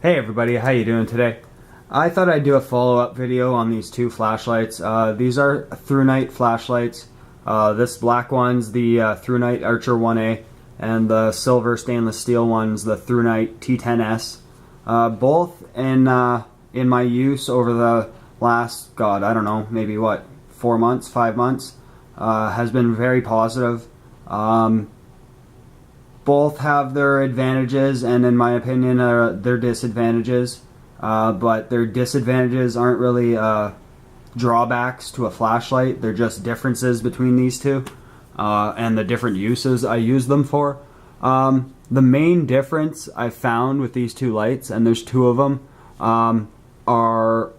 Hey everybody, how you doing today? I thought I'd do a follow-up video on these two flashlights. These are thrunite flashlights. This black one's the thrunite Archer 1A, and the silver stainless steel one's the thrunite T10S. Both in my use over the last, I don't know, maybe 4 months, 5 months, has been very positive. Both have their advantages and, in my opinion, their disadvantages. But their disadvantages aren't really drawbacks to a flashlight. They're just differences between these two and the different uses I use them for. The main difference I found with these two lights, and there's two of them, are...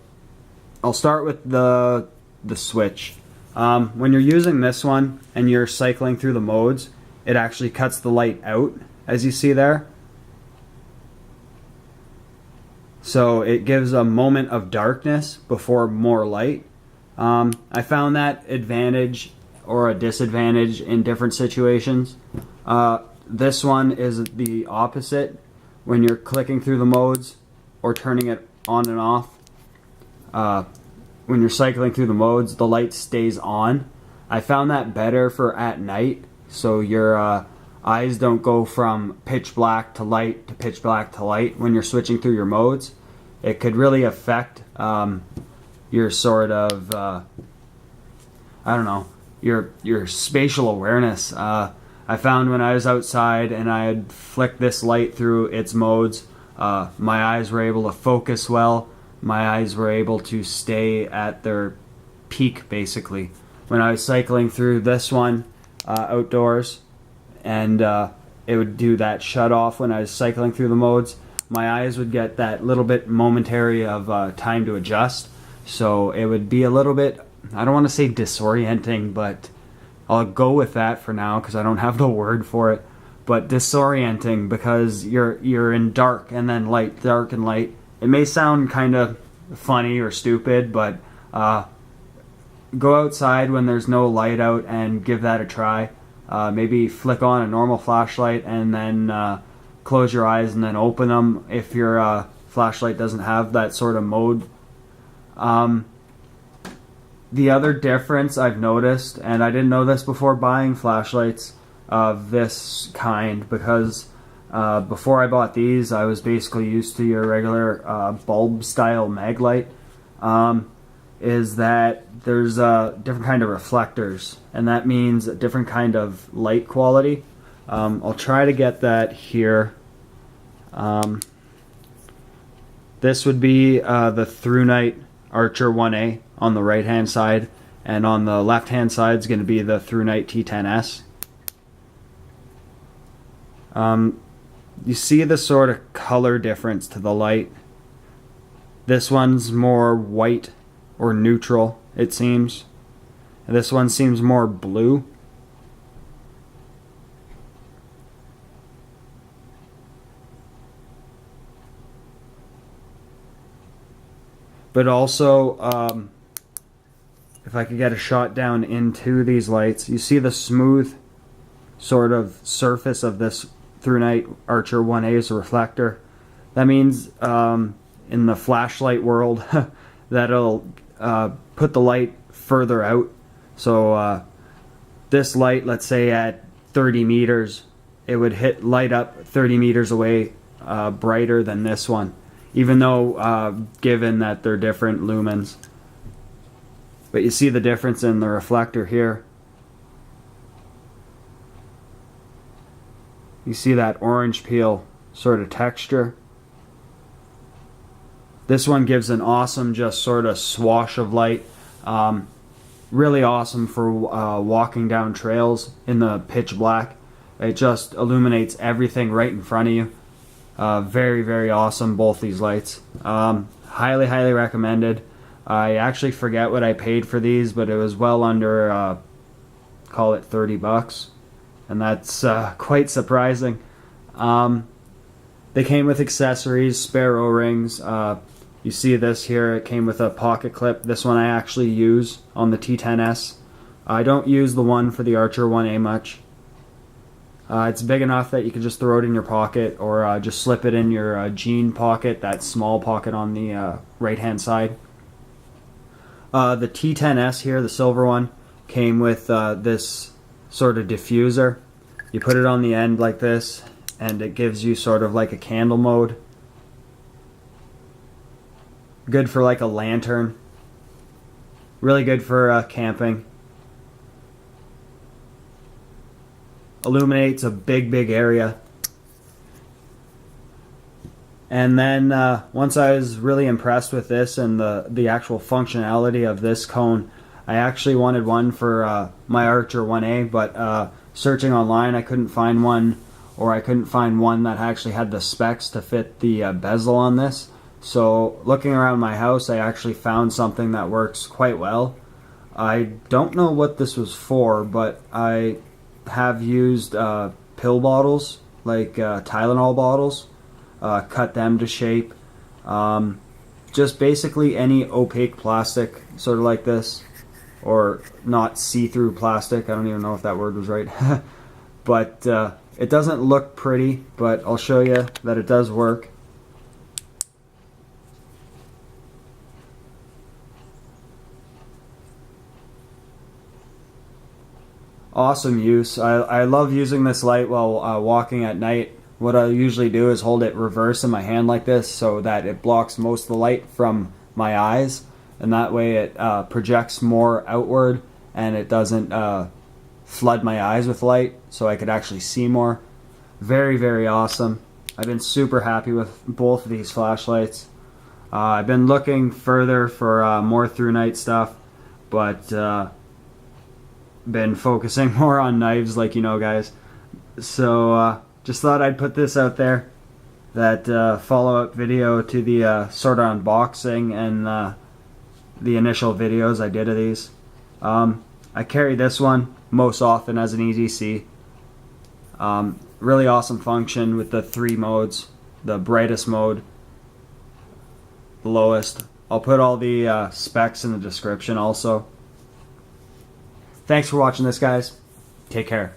I'll start with the switch. When you're using this one and you're cycling through the modes, it actually cuts the light out, as you see there. So it gives a moment of darkness before more light. I found that advantage or a disadvantage in different situations. This one is the opposite. When you're clicking through the modes or turning it on and off, when you're cycling through the modes, the light stays on. I found that better for at night, so your eyes don't go from pitch black to light to pitch black to light when you're switching through your modes. It could really affect your sort of, I don't know, your spatial awareness. I found when I was outside and I had flicked this light through its modes, my eyes were able to focus well. My eyes were able to stay at their peak, basically. When I was cycling through this one outdoors, and it would do that shut off when I was cycling through the modes, my eyes would get that little bit momentary of time to adjust. So it would be a little bit, I don't want to say disorienting, but I'll go with that for now because I don't have the word for it. But disorienting, because you're in dark and then light, dark and light. It may sound kind of funny or stupid, but go outside when there's no light out and give that a try. Maybe flick on a normal flashlight and then close your eyes and then open them if your flashlight doesn't have that sort of mode. The other difference I've noticed, and I didn't know this before buying flashlights of this kind, because before I bought these, I was basically used to your regular bulb-style mag light, is that there's a different kind of reflectors, and that means a different kind of light quality. I'll try to get that here. This would be the thrunite Archer 1A on the right-hand side, and on the left-hand side is going to be the thrunite T10S. You see the sort of color difference to the light. This one's more white or neutral, it seems. This one seems more blue. But also, if I could get a shot down into these lights, you see the smooth sort of surface of this thrunite Archer 1A's reflector. That means in the flashlight world that'll put the light further out. So this light, let's say at 30 meters, it would light up 30 meters away brighter than this one, even though given that they're different lumens. But you see the difference in the reflector here. You see that orange peel sort of texture. This one gives an awesome just sort of swash of light. Really awesome for walking down trails in the pitch black. It just illuminates everything right in front of you. Very, very awesome, both these lights. Highly, highly recommended. I actually forget what I paid for these, but it was well under, call it $30. And that's quite surprising. They came with accessories, spare O-rings. You see this here, it came with a pocket clip. This one I actually use on the T10S. I don't use the one for the Archer 1A much. It's big enough that you can just throw it in your pocket, or just slip it in your jean pocket, that small pocket on the right hand side. The T10S here, the silver one, came with this sort of diffuser. You put it on the end like this, and it gives you sort of like a candle mode. Good for like a lantern. Really good for camping. Illuminates a big area. And then once I was really impressed with this and the actual functionality of this cone, I actually wanted one for my Archer 1A, but searching online I couldn't find one, or I couldn't find one that actually had the specs to fit the bezel on this. So looking around my house, I actually found something that works quite well. I don't know what this was for, but I have used pill bottles, like Tylenol bottles, cut them to shape. Just basically any opaque plastic, sort of like this, or not see-through plastic. I don't even know if that word was right. But it doesn't look pretty, but I'll show you that it does work. Awesome use. I love using this light while walking at night. What I usually do is hold it reverse in my hand like this so that it blocks most of the light from my eyes, and that way it projects more outward and it doesn't flood my eyes with light, so I could actually see more. Very awesome. I've been super happy with both of these flashlights. I've been looking further for more thrunite stuff, but been focusing more on knives, like you know, guys. So just thought I'd put this out there, that follow-up video to the sort of unboxing and the initial videos I did of these. I carry this one most often as an EDC. Really awesome function with the 3 modes, the brightest mode, the lowest. I'll put all the specs in the description also. Thanks for watching this, guys. Take care.